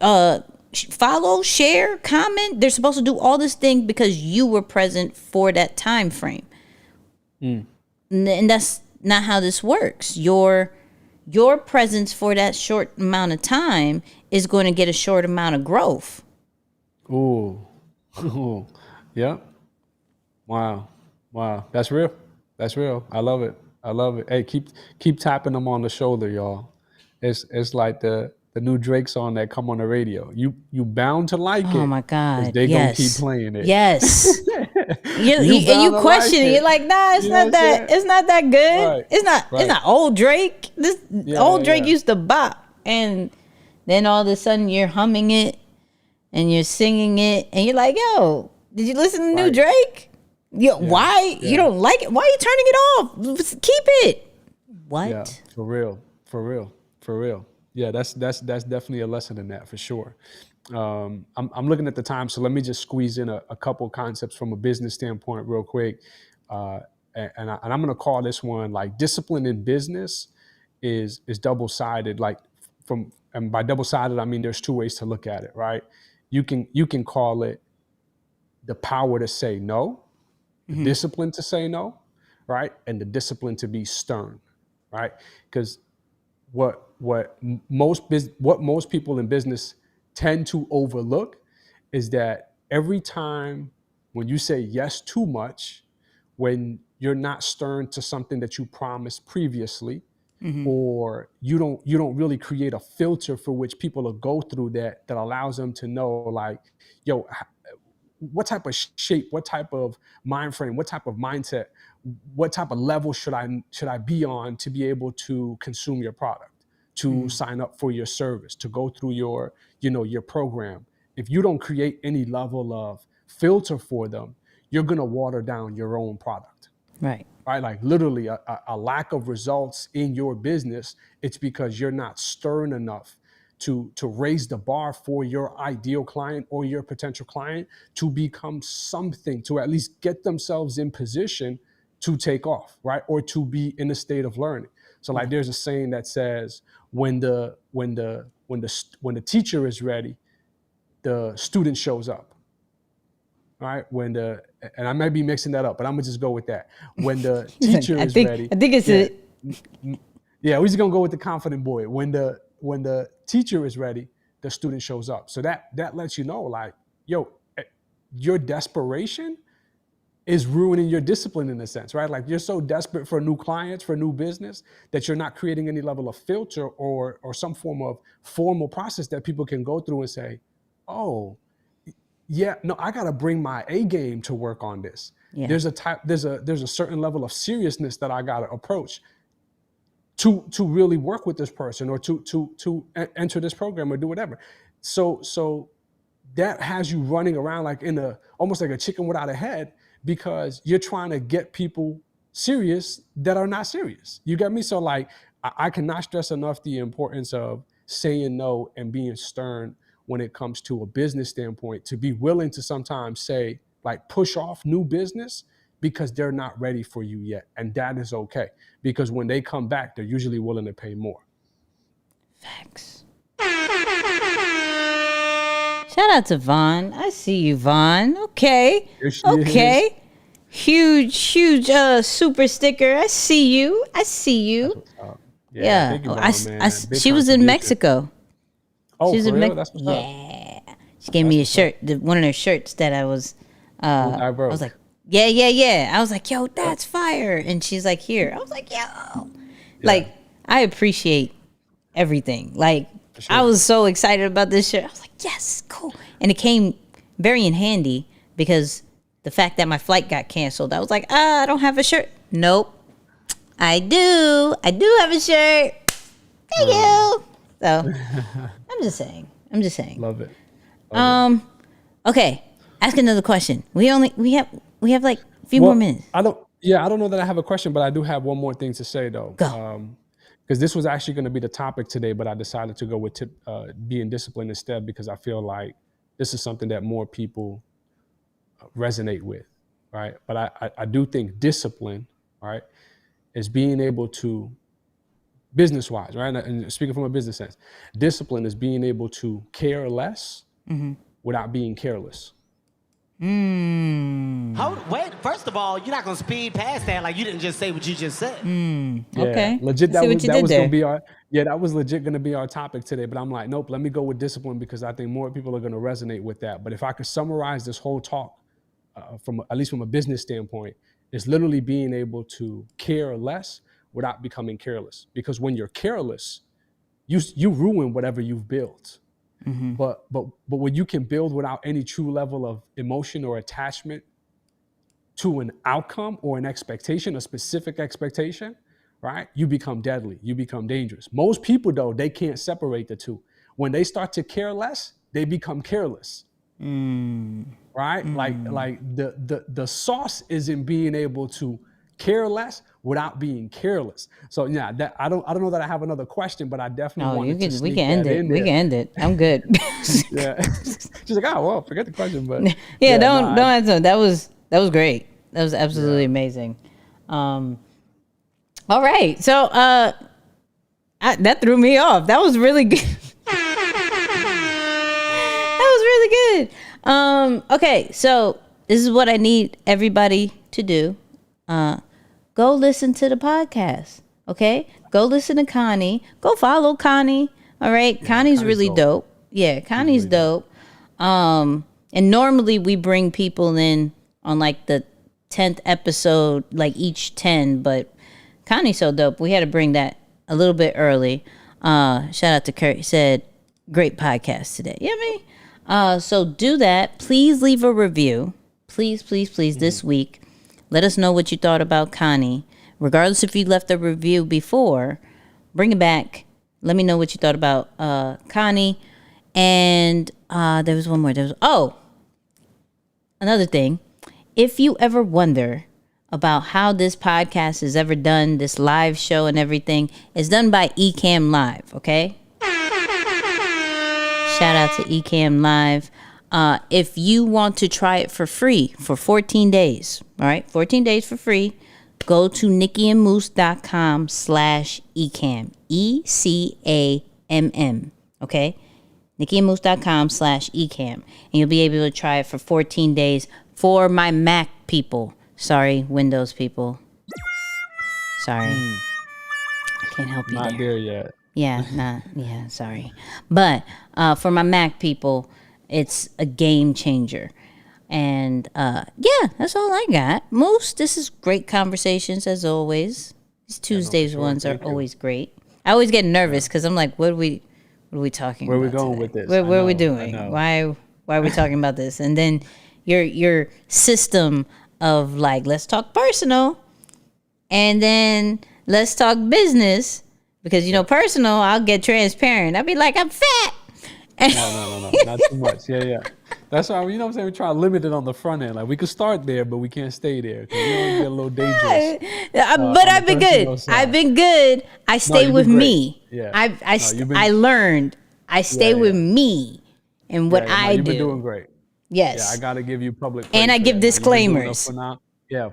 follow, share, comment. They're supposed to do all this thing because you were present for that time frame. And that's not how this works. Your presence for that short amount of time is going to get a short amount of growth. Ooh. Yeah. Wow. That's real. I love it. Hey, keep tapping them on the shoulder, y'all. It's like the new Drake song that come on the radio. You bound to like it. Oh my God. They gonna keep playing it. Yes. you question it. You're like, nah, it's not that. It's not that good. Right. It's not old Drake. Old Drake used to bop, and then all of a sudden you're humming it and you're singing it, and you're like, yo, did you listen to new Drake? Why you don't like it? Why are you turning it off? Keep it. What? Yeah, for real. Yeah, that's definitely a lesson in that for sure. I'm looking at the time, so let me just squeeze in a couple concepts from a business standpoint real quick. And I'm going to call this one like discipline in business is double-sided. Like and by double-sided, I mean there's two ways to look at it, right? You can call it the power to say no, the discipline to say no, right? And the discipline to be stern, right? Because what most people in business tend to overlook is that every time when you say yes too much, when you're not stern to something that you promised previously, or you don't really create a filter for which people will go through that allows them to know, like, yo, what type of shape, what type of mind frame, what type of mindset, what type of level should I be on to be able to consume your product, to sign up for your service, to go through your program. If you don't create any level of filter for them, you're going to water down your own product. Right. Like literally a lack of results in your business. It's because you're not stern enough to raise the bar for your ideal client or your potential client to become something, to at least get themselves in position to take off, right? Or to be in a state of learning. So like there's a saying that says when the teacher is ready, the student shows up. Right? And I might be mixing that up, but I'm gonna just go with that. When the teacher is ready. I think it's yeah, we're just gonna go with the confident boy. When the teacher is ready, the student shows up. So that lets you know, like, yo, your desperation is ruining your discipline in a sense, right? Like you're so desperate for new clients, for new business, that you're not creating any level of filter or some form of formal process that people can go through and say, oh, yeah, no, I got to bring my A game to work on this. Yeah. There's a certain level of seriousness that I got to approach to really work with this person or to enter this program or do whatever. So that has you running around like almost like a chicken without a head, because you're trying to get people serious that are not serious. You get me? So like, I cannot stress enough the importance of saying no and being stern when it comes to a business standpoint, to be willing to sometimes say, like, push off new business because they're not ready for you yet. And that is okay, because when they come back, they're usually willing to pay more. Facts. Shout out to Vaughn. I see you, Vaughn. Okay. Okay. Huge super sticker. I see you. Yeah. She was in Mexico. Oh, she was for in real? That's what's up. Yeah. She gave me a shirt, one of her shirts that I was I was like, yeah. I was like, yo, that's fire. And she's like, here. I was like, yo. Yeah. Like, I appreciate everything. Like, sure. I was so excited about this shirt. I was like, yes, cool. And it came very in handy because the fact that my flight got canceled, I was like, I don't have a shirt. Nope. I do have a shirt. Thank you. So I'm just saying. Love it. Okay. Ask another question. We have like a few more minutes. I don't know that I have a question, but I do have one more thing to say though. Go. Because this was actually going to be the topic today, but I decided to go with being disciplined instead, because I feel like this is something that more people resonate with, right? But I do think discipline, right, is being able to, business-wise, right? And speaking from a business sense, discipline is being able to care less without being careless. Wait, first of all, you're not going to speed past that like you didn't just say what you just said. Yeah, okay. Legit, that was going to be that was legit going to be our topic today, but I'm like, nope, let me go with discipline, because I think more people are going to resonate with that. But if I could summarize this whole talk at least from a business standpoint, it's literally being able to care less without becoming careless. Because when you're careless, you ruin whatever you've built. Mm-hmm. But when you can build without any true level of emotion or attachment to an outcome or an expectation, a specific expectation, right? You become deadly. You become dangerous. Most people, though, they can't separate the two. When they start to care less, they become careless. Right? Like the sauce is in being able to care less without being careless. So yeah, I don't know that I have another question, but I definitely wanted to sneak that in there. We can end it. I'm good. Yeah. She's like, oh well, forget the question, but don't answer. That was great. That was absolutely amazing. All right. So that threw me off. That was really good. That was really good. Okay, so this is what I need everybody to do. Go listen to the podcast, okay? Go listen to Connie. Go follow Connie, all right? Yeah, Connie's really dope. Yeah, Connie's really dope. And normally we bring people in on like the 10th episode, like each 10, but Connie's so dope. We had to bring that a little bit early. Shout out to Kurt. He said, great podcast today. You know what I mean? So do that. Please leave a review. Please, this week. Let us know what you thought about Connie. Regardless if you left a review before, bring it back. Let me know what you thought about Connie. And there was one more. Another thing. If you ever wonder about how this podcast is ever done, this live show and everything, it's done by Ecamm Live, okay? Shout out to Ecamm Live. If you want to try it for free for 14 days, all right? 14 days for free. Go to nickyandmoose.com/ecamm. ECAMM. Okay? nickyandmoose.com/ecamm. And you'll be able to try it for 14 days for my Mac people. Sorry, Windows people. Sorry. I can't help you Not there yet. Yeah, sorry. But for my Mac people, it's a game changer. And that's all I got. Moose, this is great conversations as always. These Tuesdays ones are always great. I always get nervous because I'm like, what are we talking about? Where are we going today? with this? Where are we doing? Why are we talking about this? And then your system of like, let's talk personal, and then let's talk business, because personal, I'll get transparent. I'll be like, I'm fat. No, not too much. Yeah. That's why, what I'm saying, we try to limit it on the front end. Like, we could start there, but we can't stay there, because you don't get a little dangerous. But I've been good. I've been good. I stay with me. Yeah. I learned. I stay with me and what I do. You've been doing great. Yes. Yeah, I got to give you public praise. And I give disclaimers.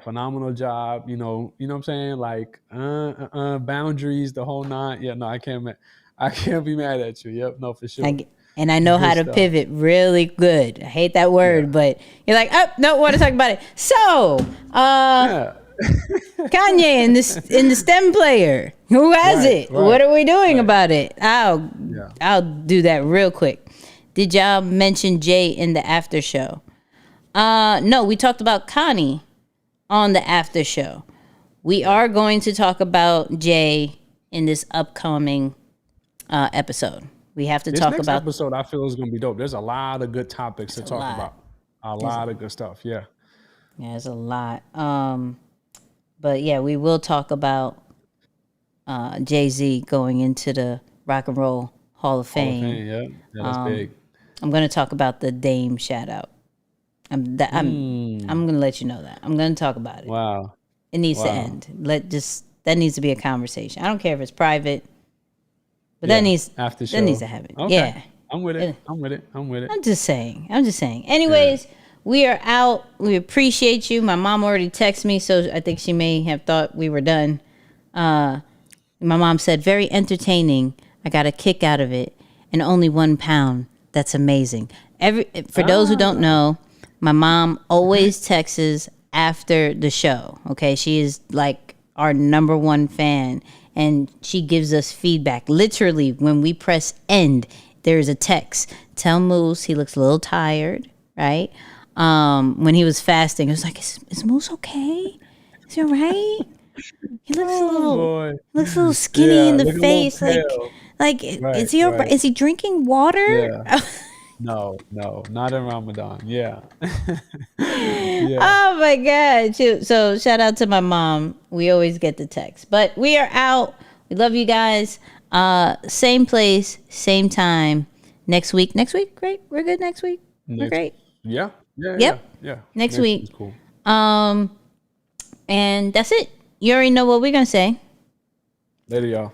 Phenomenal job. You know what I'm saying? Like, boundaries, the whole nine. Yeah, no, I can't be mad at you. Yep, no, for sure. And I know how to pivot really good. I hate that word, but you're like, oh, no, want to talk about it. So, Kanye in the STEM player. Who has it? Right. What are we doing about it? I'll do that real quick. Did y'all mention Jay in the after show? No, we talked about Connie on the after show. We are going to talk about Jay in this upcoming episode. We have to talk about this episode. I feel is going to be dope. There's a lot of good topics to talk about. A lot of good stuff. Yeah. Yeah, there's a lot. But yeah, we will talk about Jay-Z going into the Rock and Roll Hall of Fame. Yeah, that's big. I'm going to talk about the Dame shout out. I'm going to let you know that. I'm going to talk about it. Wow. It needs to end. That needs to be a conversation. I don't care if it's private. But that needs to happen. Okay. Yeah. I'm with it. I'm just saying. Anyways, we are out. We appreciate you. My mom already texted me, so I think she may have thought we were done. My mom said, very entertaining. I got a kick out of it. And only £1. That's amazing. For those who don't know, my mom always texts after the show. Okay. She is like our number one fan. And she gives us feedback. Literally, when we press end, there's a text. Tell Moose he looks a little tired, right? When he was fasting, it was like, is Moose okay? Is he all right? He looks a little skinny in the face. Like, is he all right? Is he drinking water? Yeah. No, not in Ramadan. Yeah. Oh my God. So shout out to my mom. We always get the text. But we are out. We love you guys. Same place, same time. Next week. Great. We're good next week. We're great. Yeah. Yeah. Next week. Is cool. And that's it. You already know what we're gonna say. Later, y'all.